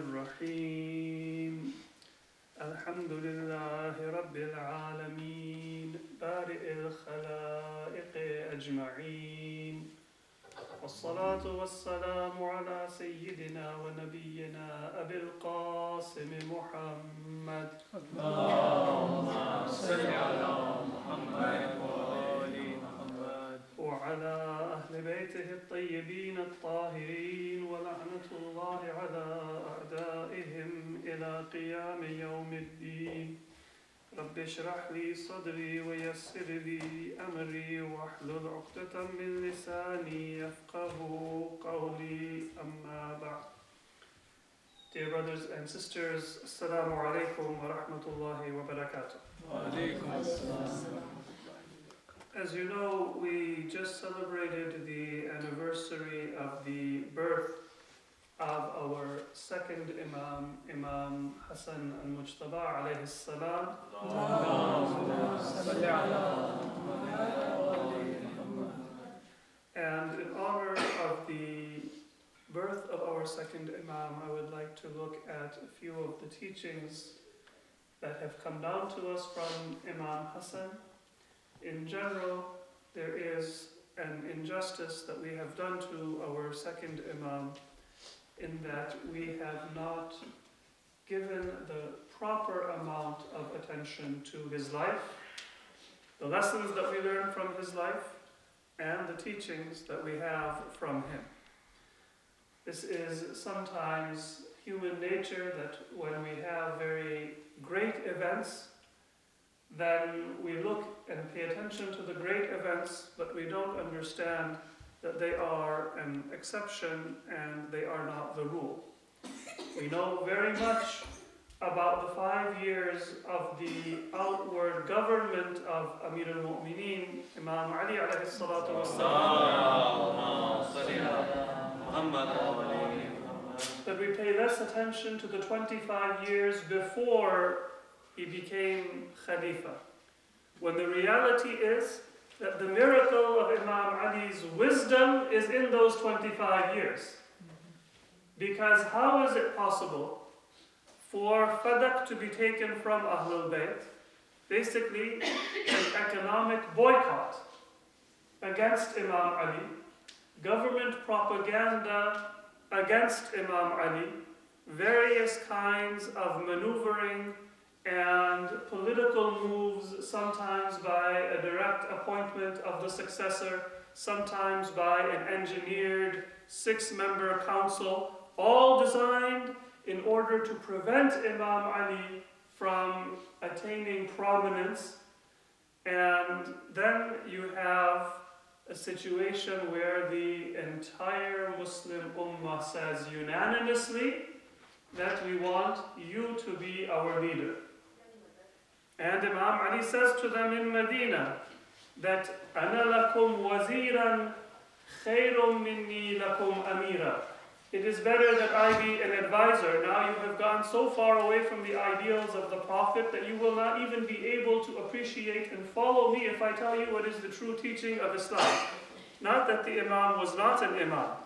الرحيم الحمد لله رب العالمين بارئ الخلائق أجمعين والصلاة والسلام على سيدنا ونبينا أبي القاسم محمد اللهم صل على محمد وآل محمد وعلى أهل بيته الطيبين الطاهرين ولعنة الله على أعدائهم إلى قيام يوم الدين رب اشرح لي صدري ويسر لي أمري واحلل عقدة من لساني يفقه قولي أما بعد. Dear brothers and sisters, Assalamu alaikum wa rahmatullahi wa barakatuh. As you know, we just celebrated the anniversary of the birth of our second Imam, Imam Hassan al-Mujtaba alayhi salam. And in honor of the birth of our second Imam, I would like to look at a few of the teachings that have come down to us from Imam Hassan. In general, there is an injustice that we have done to our second Imam in that we have not given the proper amount of attention to his life, the lessons that we learn from his life, and the teachings that we have from him. This is sometimes human nature that when we have very great events, then we look and pay attention to the great events, but we don't understand that they are an exception and they are not the rule. We know very much about the 5 years of the outward government of Amir al-Mu'mineen, Imam Ali alayhi salatu wassalam. But we pay less attention to the 25 years before he became Khalifa, when the reality is that the miracle of Imam Ali's wisdom is in those 25 years. Because how is it possible for Fadak to be taken from Ahlul Bayt, basically an economic boycott against Imam Ali, government propaganda against Imam Ali, various kinds of maneuvering and political moves, sometimes by a direct appointment of the successor, sometimes by an engineered 6-member council, all designed in order to prevent Imam Ali from attaining prominence. And then you have a situation where the entire Muslim Ummah says unanimously that we want you to be our leader. And Imam Ali says to them in Medina that أَنَا لَكُمْ وَزِيرًا خَيْرٌ مِّنِّي لَكُمْ أَمِيرًا. It is better that I be an advisor. Now you have gone so far away from the ideals of the Prophet that you will not even be able to appreciate and follow me if I tell you what is the true teaching of Islam. Not that the Imam was not an Imam,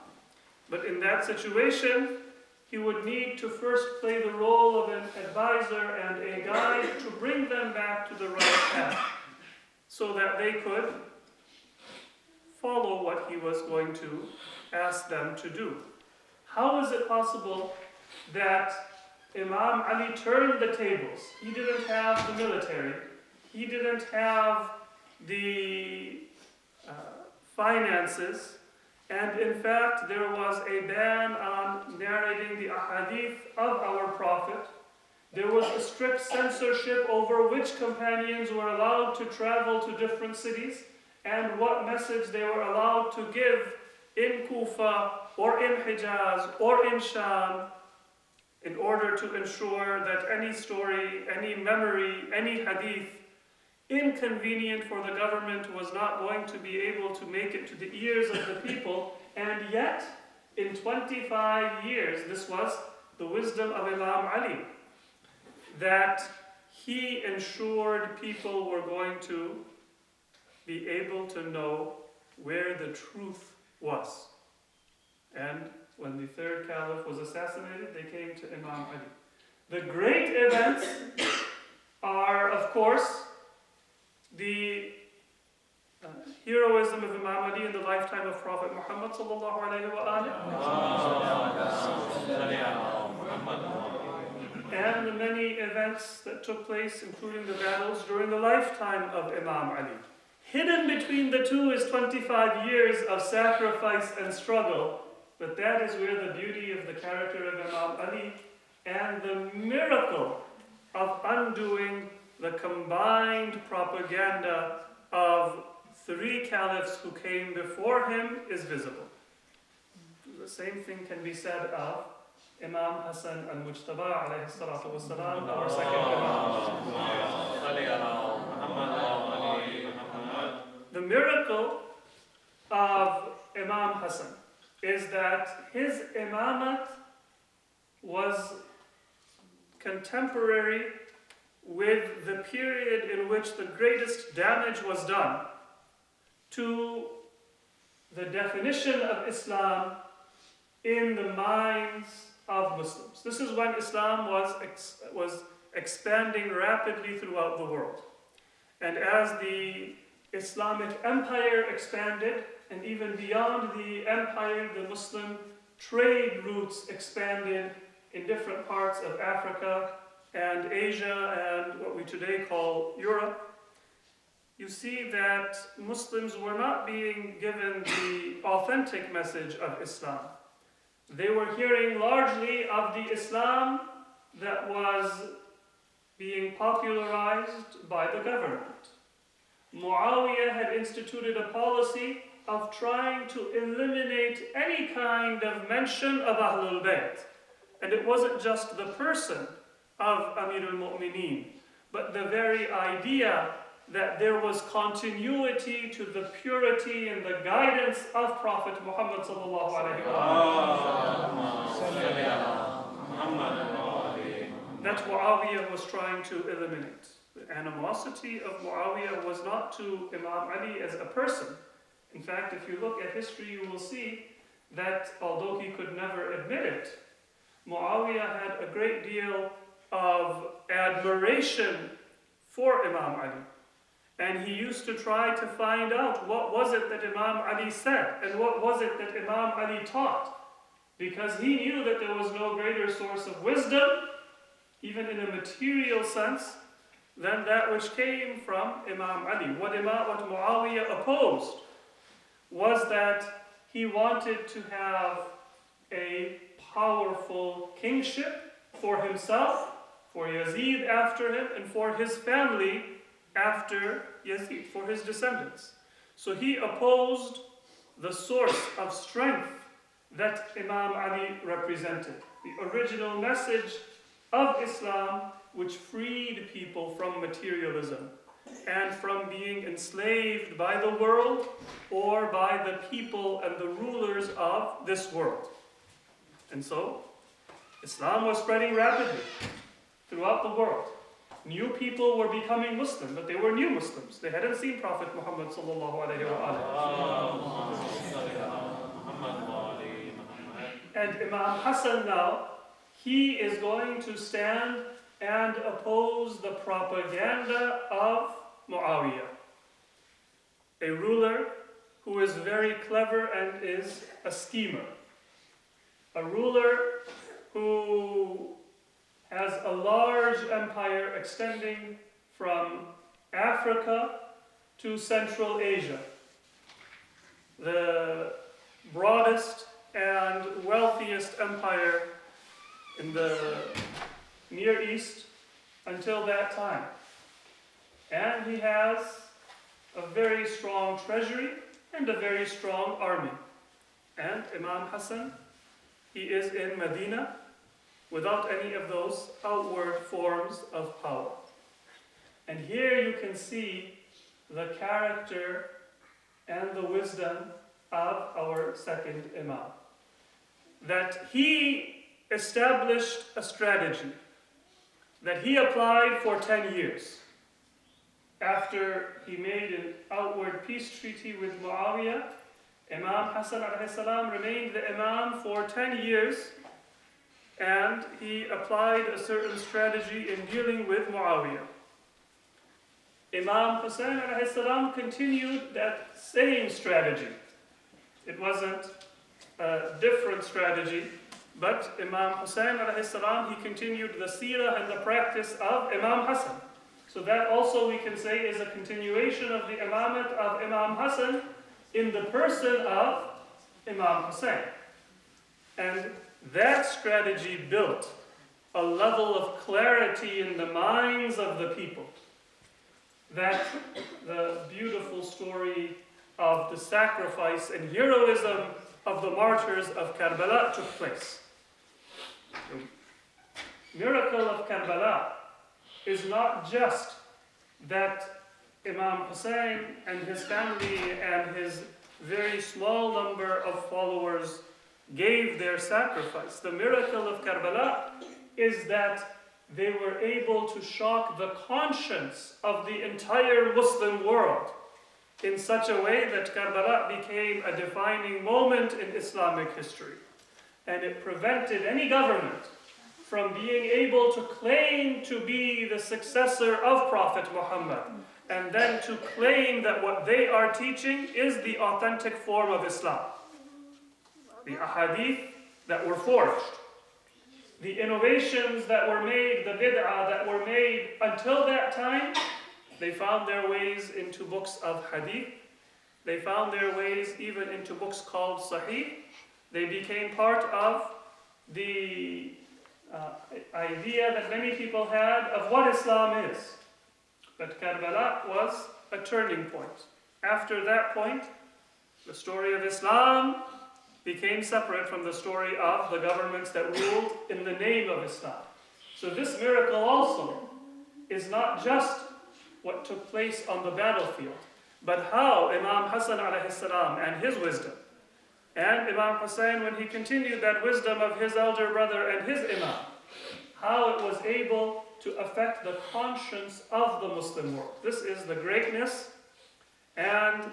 but in that situation, he would need to first play the role of an advisor and a guide to bring them back to the right path so that they could follow what he was going to ask them to do. How is it possible that Imam Ali turned the tables? He didn't have the military. He didn't have the finances. And in fact, there was a ban on narrating the ahadith of our Prophet. There was a strict censorship over which companions were allowed to travel to different cities and what message they were allowed to give in Kufa or in Hijaz or in Sham in order to ensure that any story, any memory, any hadith inconvenient for the government was not going to be able to make it to the ears of the people. And yet, in 25 years, this was the wisdom of Imam Ali, that he ensured people were going to be able to know where the truth was. And when the third caliph was assassinated, they came to Imam Ali. The great events are, of course, the heroism of Imam Ali in the lifetime of Prophet Muhammad sallallahu alaihi wasallam, and the many events that took place, including the battles during the lifetime of Imam Ali. Hidden between the two is 25 years of sacrifice and struggle, but that is where the beauty of the character of Imam Ali and the miracle of undoing the combined propaganda of three caliphs who came before him is visible. The same thing can be said of Imam Hassan al-Mujtaba alayhi salatu wasalam, our second Imam. The miracle of Imam Hassan is that his imamat was contemporary with the period in which the greatest damage was done to the definition of Islam in the minds of Muslims. This is when Islam was expanding rapidly throughout the world. And as the Islamic empire expanded, and even beyond the empire, the Muslim trade routes expanded in different parts of Africa and Asia and what we today call Europe, you see that Muslims were not being given the authentic message of Islam. They were hearing largely of the Islam that was being popularized by the government. Muawiyah had instituted a policy of trying to eliminate any kind of mention of Ahlul Bayt. And it wasn't just the person of Amir al-Mu'mineen, but the very idea that there was continuity to the purity and the guidance of Prophet Muhammad sallallahu alaihi wasallam. That Muawiyah was trying to eliminate. The animosity of Muawiyah was not to Imam Ali as a person. In fact, if you look at history, you will see that although he could never admit it, Muawiyah had a great deal of admiration for Imam Ali. And he used to try to find out what was it that Imam Ali said and what was it that Imam Ali taught. Because he knew that there was no greater source of wisdom, even in a material sense, than that which came from Imam Ali. What Muawiyah opposed was that he wanted to have a powerful kingship for himself, for Yazid after him, and for his family after Yazid, for his descendants. So he opposed the source of strength that Imam Ali represented, the original message of Islam which freed people from materialism and from being enslaved by the world or by the people and the rulers of this world. And so, Islam was spreading rapidly throughout the world. New people were becoming Muslim, but they were new Muslims. They hadn't seen Prophet Muhammad sallallahu alaihi wasallam. And Imam Hassan now, he is going to stand and oppose the propaganda of Muawiyah, a ruler who is very clever and is a schemer, a ruler who has a large empire extending from Africa to Central Asia, the broadest and wealthiest empire in the Near East until that time. And he has a very strong treasury and a very strong army. And Imam Hassan, he is in Medina without any of those outward forms of power. And here you can see the character and the wisdom of our second Imam. That he established a strategy that he applied for 10 years. After he made an outward peace treaty with Muawiyah, Imam Hassan alayhi salam remained the Imam for 10 years, and he applied a certain strategy in dealing with Muawiyah. Imam Hussein alayhi salam continued that same strategy. It wasn't a different strategy, but Imam Hussein alayhi salam, he continued the seerah and the practice of Imam Hassan. So that also we can say is a continuation of the imamate of Imam Hassan in the person of Imam Hussein. And that strategy built a level of clarity in the minds of the people that the beautiful story of the sacrifice and heroism of the martyrs of Karbala took place. The miracle of Karbala is not just that Imam Hussein and his family and his very small number of followers gave their sacrifice. The miracle of Karbala is that they were able to shock the conscience of the entire Muslim world in such a way that Karbala became a defining moment in Islamic history. And it prevented any government from being able to claim to be the successor of Prophet Muhammad, and then to claim that what they are teaching is the authentic form of Islam. The ahadith that were forged, the innovations that were made, the bid'ah that were made until that time, they found their ways into books of hadith. They found their ways even into books called Sahih. They became part of the idea that many people had of what Islam is. But Karbala was a turning point. After that point, the story of Islam became separate from the story of the governments that ruled in the name of Islam. So this miracle also is not just what took place on the battlefield, but how Imam Hassan alayhi salam and his wisdom, and Imam Hussein when he continued that wisdom of his elder brother and his Imam, how it was able to affect the conscience of the Muslim world. This is the greatness and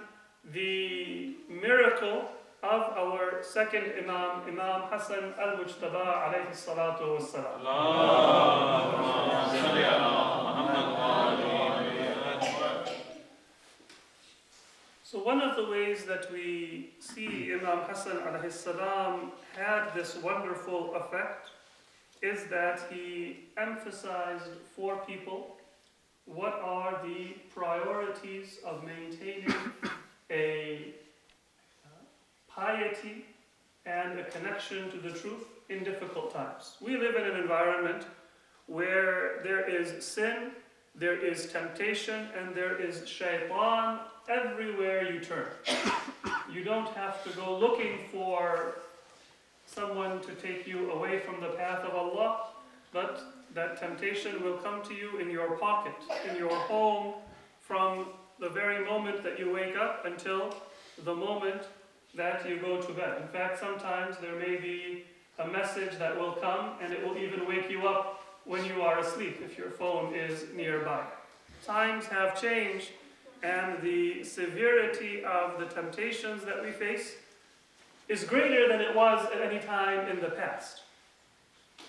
the miracle of our second Imam, Imam Hassan al-Mujtaba alayhi salatu wassalam. So one of the ways that we see Imam Hassan alayhi salam had this wonderful effect is that he emphasized for people what are the priorities of maintaining a piety and a connection to the truth in difficult times. We live in an environment where there is sin, there is temptation, and there is shaitan everywhere you turn. You don't have to go looking for someone to take you away from the path of Allah, but that temptation will come to you in your pocket, in your home, from the very moment that you wake up until the moment that you go to bed. In fact, sometimes there may be a message that will come and it will even wake you up when you are asleep if your phone is nearby. Times have changed, and the severity of the temptations that we face is greater than it was at any time in the past.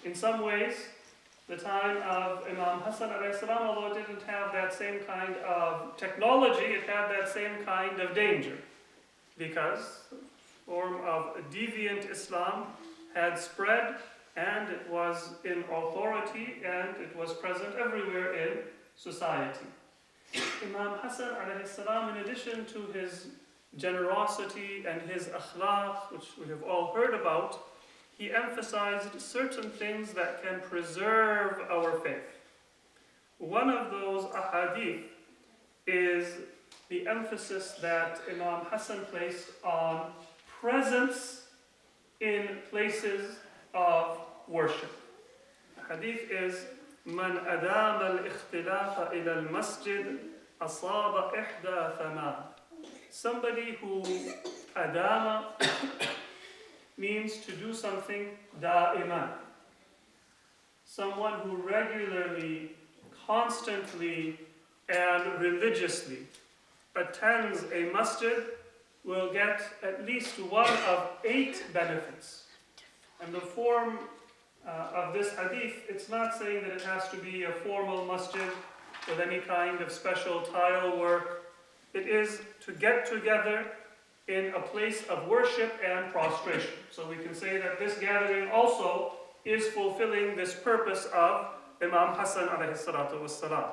In some ways, the time of Imam Hassan alayhi salam, although it didn't have that same kind of technology, it had that same kind of danger, because the form of deviant Islam had spread, and it was in authority, and it was present everywhere in society. Imam Hassan alayhi salam, in addition to his generosity and his akhlaq, which we have all heard about, he emphasized certain things that can preserve our faith. One of those ahadith is the emphasis that Imam Hassan placed on presence in places of worship. The hadith is من أدام الاختلاف إلى المسجد أصاب إحدى ثمان. Somebody who adama means to do something da'iman. Someone who regularly, constantly, and religiously attends a masjid will get at least one of 8 benefits. And the form of this hadith, it's not saying that it has to be a formal masjid with any kind of special tile work. It is to get together in a place of worship and prostration. So we can say that this gathering also is fulfilling this purpose of Imam Hassan alayhi salatu wassalam.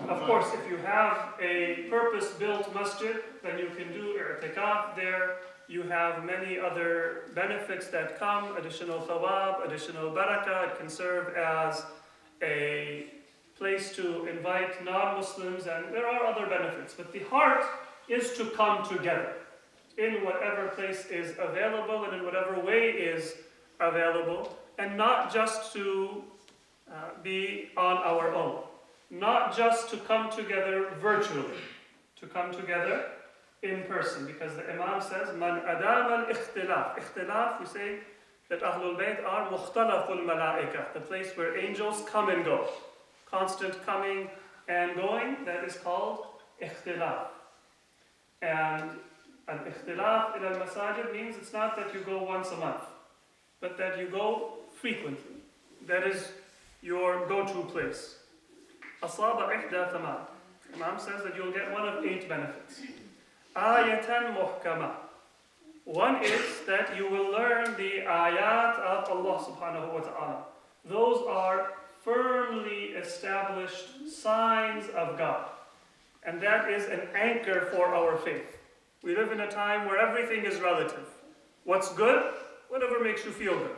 Of course, if you have a purpose-built masjid, then you can do i'tikaf there. You have many other benefits that come, additional thawab, additional barakah. It can serve as a place to invite non-Muslims, and there are other benefits. But the heart is to come together in whatever place is available and in whatever way is available, and not just to be on our own. Not just to come together virtually, to come together in person, because the Imam says, Man adam al-ikhtilaf. Ikhtilaf, we say that Ahlul Bayt are mukhtalaful malaika, the place where angels come and go. Constant coming and going, that is called ikhtilaf. And al-ikhtilaf ila al-masajid means it's not that you go once a month, but that you go frequently. That is your go-to place. Asaba ihda thaman. Imam says that you'll get one of 8 benefits. Ayatan muhkama. One is that you will learn the ayat of Allah subhanahu wa ta'ala. Those are firmly established signs of God. And that is an anchor for our faith. We live in a time where everything is relative. What's good? Whatever makes you feel good.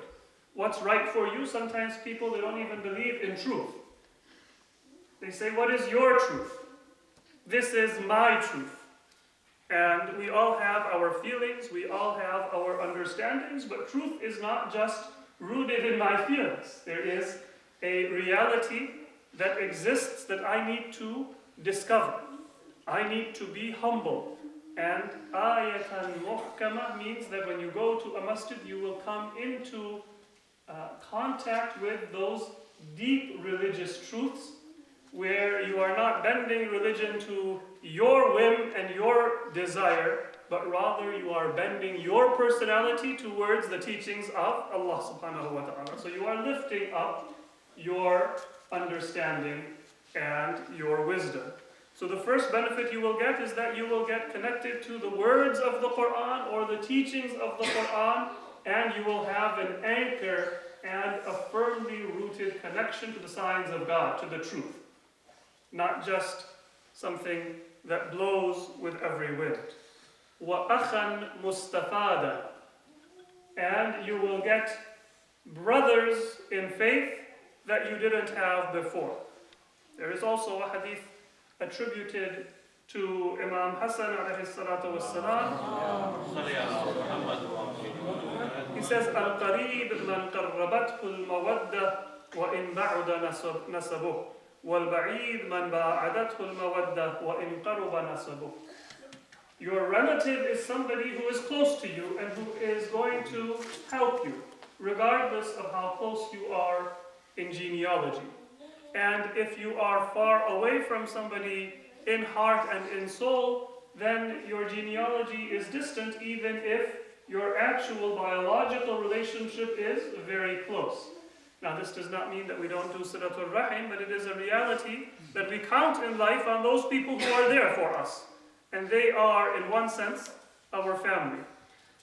What's right for you? Sometimes people, they don't even believe in truth. They say, what is your truth? This is my truth. And we all have our feelings, we all have our understandings, but truth is not just rooted in my feelings. There is a reality that exists that I need to discover. I need to be humble. And ayatan muhkama means that when you go to a masjid, you will come into contact with those deep religious truths, where you are not bending religion to your whim and your desire, but rather you are bending your personality towards the teachings of Allah subhanahu wa ta'ala. So you are lifting up your understanding and your wisdom. So the first benefit you will get is that you will get connected to the words of the Quran or the teachings of the Quran, and you will have an anchor and a firmly rooted connection to the signs of God, to the truth. Not just something that blows with every wind. وَأَخًا مُسْتَفَادًا. And you will get brothers in faith that you didn't have before. There is also a hadith attributed to Imam Hassan alayhi salatu wassalam. He says, Al-Qarib man qarrabathu al-mawadda wa in ba'uda nasabuh. وَالْبَعِيدْ مَنْ بَاعَدَتْهُ الْمَوَدَّةُ وَإِنْ قَرُبَ نَسَبُهُ. Your relative is somebody who is close to you and who is going to help you, regardless of how close you are in genealogy. And if you are far away from somebody in heart and in soul, then your genealogy is distant, even if your actual biological relationship is very close. Now, this does not mean that we don't do Silatul Rahim, but it is a reality that we count in life on those people who are there for us. And they are, in one sense, our family.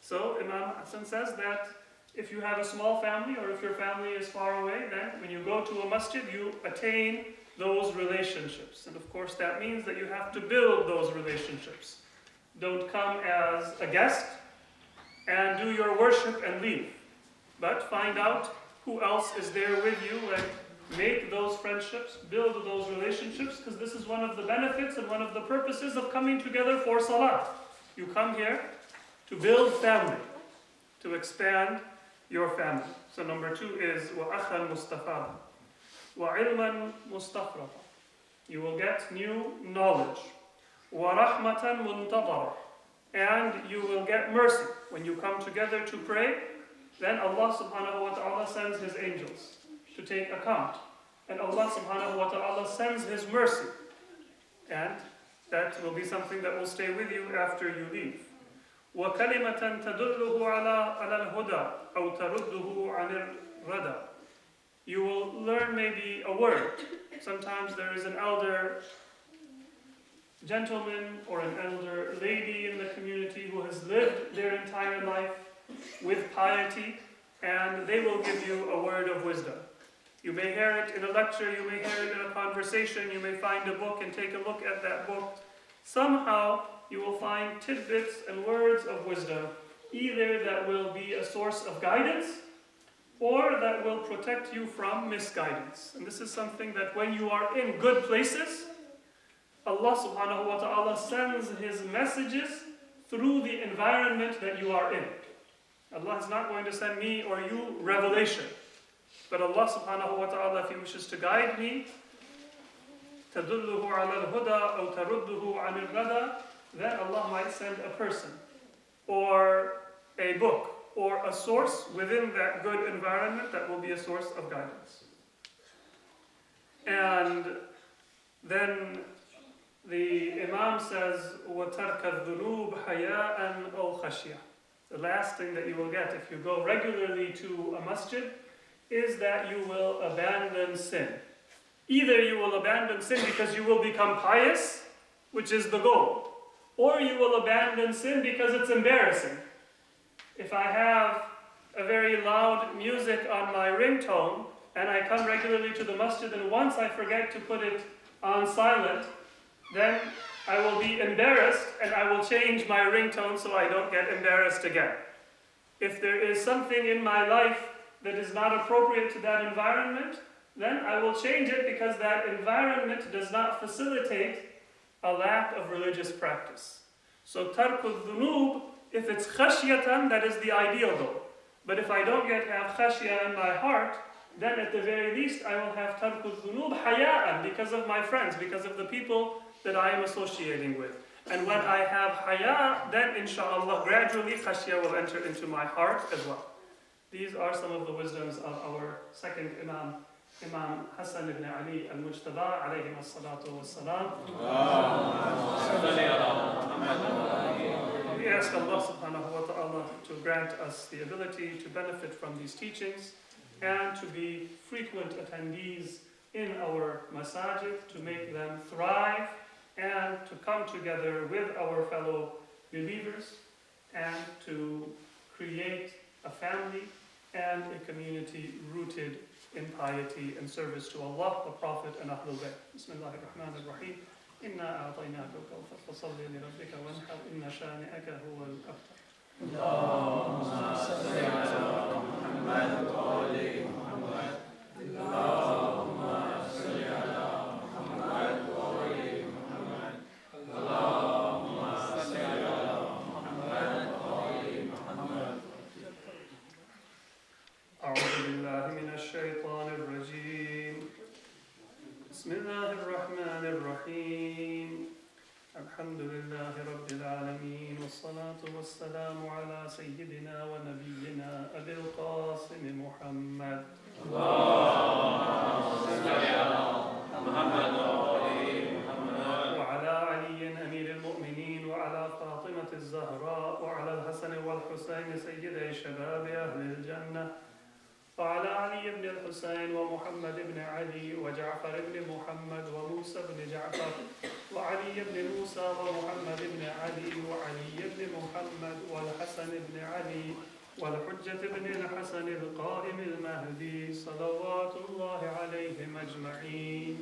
So, Imam Hassan says that if you have a small family, or if your family is far away, then when you go to a masjid, you attain those relationships. And of course, that means that you have to build those relationships. Don't come as a guest and do your worship and leave. But find out who else is there with you and make those friendships, build those relationships, because this is one of the benefits and one of the purposes of coming together for salah. You come here to build family, to expand your family. So number 2 is وَأَخًا مُسْتَفَادًا وَعِلْمًا مُسْتَفْرَطًا. You will get new knowledge. وَرَحْمَةً مُنْتَظَرًا. And you will get mercy. When you come together to pray, then Allah subhanahu wa ta'ala sends His angels to take account. And Allah subhanahu wa ta'ala sends His mercy. And that will be something that will stay with you after you leave. وَكَلِمَةً تَدُلُّهُ عَلَى الْهُدَى أَوْ تَرُدُّهُ عَنِ الرَّدَى. You will learn maybe a word. Sometimes there is an elder gentleman or an elder lady in the community who has lived their entire life with piety, and they will give you a word of wisdom. You may hear it in a lecture, you may hear it in a conversation, you may find a book and take a look at that book. Somehow you will find tidbits and words of wisdom, either that will be a source of guidance or that will protect you from misguidance. And this is something that when you are in good places, Allah subhanahu wa ta'ala sends His messages through the environment that you are in. Allah is not going to send me or you revelation. But Allah subhanahu wa ta'ala, if He wishes to guide me, تَدُلُّهُ عَلَى الْهُدَى أَوْ تَرُدُّهُ عَنِ الرَّدَى, then Allah might send a person, or a book, or a source within that good environment that will be a source of guidance. And then the Imam says, وَتَرْكَ الذُّنُوبِ حَيَاءً أَوْ خَشْيَةً. The last thing that you will get if you go regularly to a masjid is that you will abandon sin. Either you will abandon sin because you will become pious, which is the goal, or you will abandon sin because it's embarrassing. If I have a very loud music on my ringtone and I come regularly to the masjid and once I forget to put it on silent, then I will be embarrassed and I will change my ringtone so I don't get embarrassed again. If there is something in my life that is not appropriate to that environment, then I will change it because that environment does not facilitate a lack of religious practice. So tarkul dhunub, if it's khashyatan, that is the ideal goal. But if I don't yet have khashya in my heart, then at the very least I will have tarkul dhunub haya'an, because of my friends, because of the people that I am associating with. And when I have haya, then inshallah gradually khashya will enter into my heart as well. These are some of the wisdoms of our second Imam, Imam Hassan ibn Ali al-Mujtaba alayhi as-salatu was-salam. We ask Allah subhanahu wa ta'ala to grant us the ability to benefit from these teachings and to be frequent attendees in our masajid, to make them thrive and to come together with our fellow believers and to create a family and a community rooted in piety and service to Allah, the Prophet, and Ahlul Bayt. Bismillahir Rahmanir Rahim. Inna a'tainaka al-kawthar fasalli li rabbika wanhar inna shani'aka huwa al-abtar. Allahumma salli ala Muhammad wa ali Muhammad. Allahumma salli ala Muhammad wa ali Muhammad. Allahumma salli ala Muhammad wa ali Muhammad. أعوذ بالله من الشيطان الرجيم. بسم الله الرحمن الرحيم. الحمد لله رب العالمين والصلاة والسلام على سيدنا ونبينا أبي القاسم محمد. اللهم صل على محمد وعلى علي أمير المؤمنين وعلى فاطمة الزهراء وعلى الحسن والحسين سيدي شباب أهل الجنة وعلى علي بن الحسين ومحمد بن علي وجعفر بن محمد وموسى بن جعفر وعلي بن موسى ومحمد بن علي وعلي بن محمد والحسن بن علي والحجة بن الحسن القائم المهدي صلوات الله عليهم أجمعين.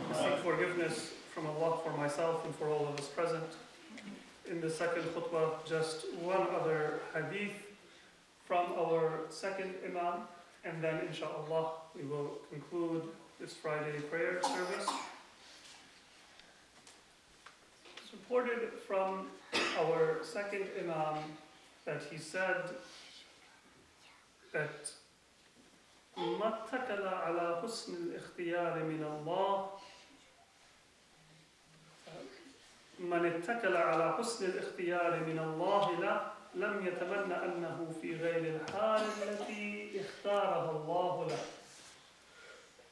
I seek forgiveness from Allah for myself and for all of us present. In the second khutbah, just one other hadith from our second Imam, and then inshallah we will conclude this Friday prayer service. It's reported from our second Imam that he said that مَا اتَّكَلَ عَلَى حُسْنِ الْإِخْتِيَارِ مِنَ اللَّهِ من اتكل على حسن الاختيار من الله لم يتمنى أنه في غير الحال التي اختارها الله له.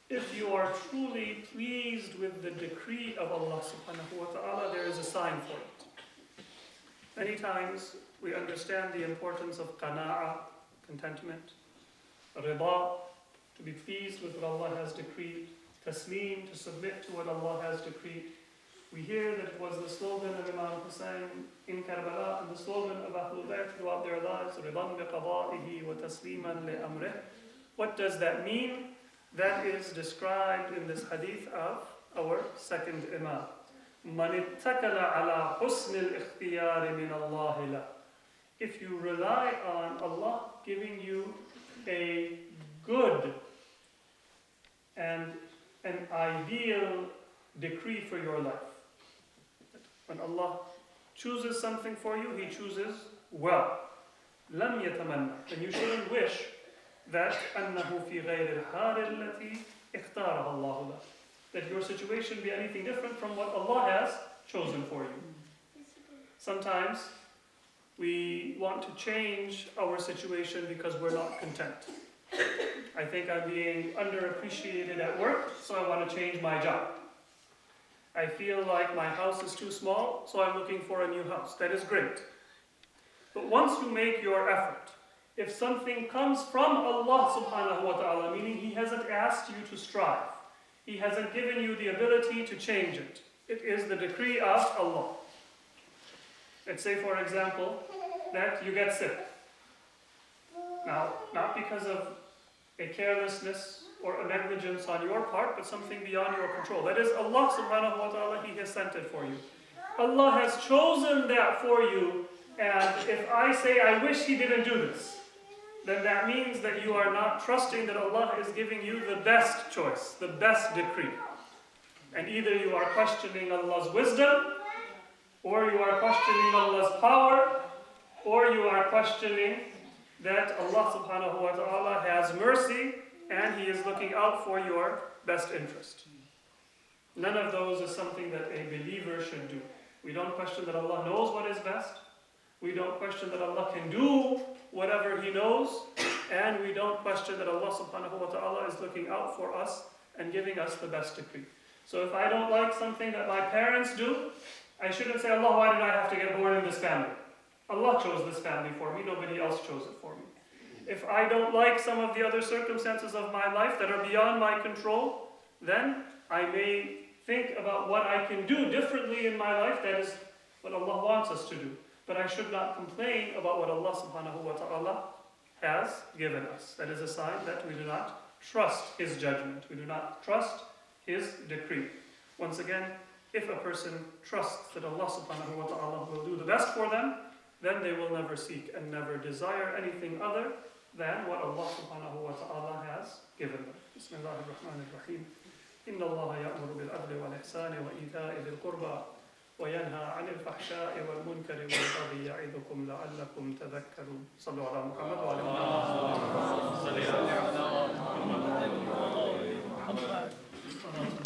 if you are truly pleased with the decree of Allah subhanahu wa ta'ala, there is a sign for it. Many times we understand the importance of qana'a, contentment, rida, to be pleased with what Allah has decreed, taslim, to submit to what Allah has decreed. We hear that it was the slogan of Imam Hussein in Karbala and the slogan of Ahlul Bayt throughout their lives, ridan bi qada'ihi wa tasliman li amrih. What does that mean? That is described in this hadith of our second Imam. Man ittakala ala husn al-ikhtiyar min Allah la. If you rely on Allah giving you a good and an ideal decree for your life. When Allah chooses something for you, He chooses well. لم يتمنى. Then you shouldn't wish that أنه في غير الحال التي اختارها الله له. That your situation be anything different from what Allah has chosen for you. Sometimes we want to change our situation because we're not content. I think I'm being underappreciated at work, so I want to change my job. I feel like my house is too small, so I'm looking for a new house. That is great. But once you make your effort, if something comes from Allah subhanahu wa ta'ala, meaning He hasn't asked you to strive, He hasn't given you the ability to change it. It is the decree of Allah. Let's say, for example, that you get sick. Now, not because of a carelessness or a negligence on your part, but something beyond your control. That is Allah subhanahu wa ta'ala, He has sent it for you. Allah has chosen that for you, and if I say, I wish He didn't do this, then that means that you are not trusting that Allah is giving you the best choice, the best decree. And either you are questioning Allah's wisdom, or you are questioning Allah's power, or you are questioning that Allah subhanahu wa ta'ala has mercy and He is looking out for your best interest. None of those is something that a believer should do. We don't question that Allah knows what is best. We don't question that Allah can do whatever He knows. And we don't question that Allah subhanahu wa ta'ala is looking out for us and giving us the best decree. So if I don't like something that my parents do, I shouldn't say, Allah, why did I have to get born in this family? Allah chose this family for me, nobody else chose it for me. If I don't like some of the other circumstances of my life that are beyond my control, then I may think about what I can do differently in my life. That is what Allah wants us to do. But I should not complain about what Allah subhanahu wa ta'ala has given us. That is a sign that we do not trust His judgment. We do not trust His decree. Once again, if a person trusts that Allah subhanahu wa ta'ala will do the best for them, then they will never seek and never desire anything other than what Allah subhanahu wa ta'ala has given them. Bismillahir Rahmanir Rahim. Inna Allah ya'muru bil adli wal ihsani wa ita'i dhil qurba wa yanha 'anil fahsha'i wal munkari wal baghi ya'idukum la'allakum tadhakkarun. Sallu ala Muhammad wa ala alihi wa sahbihi.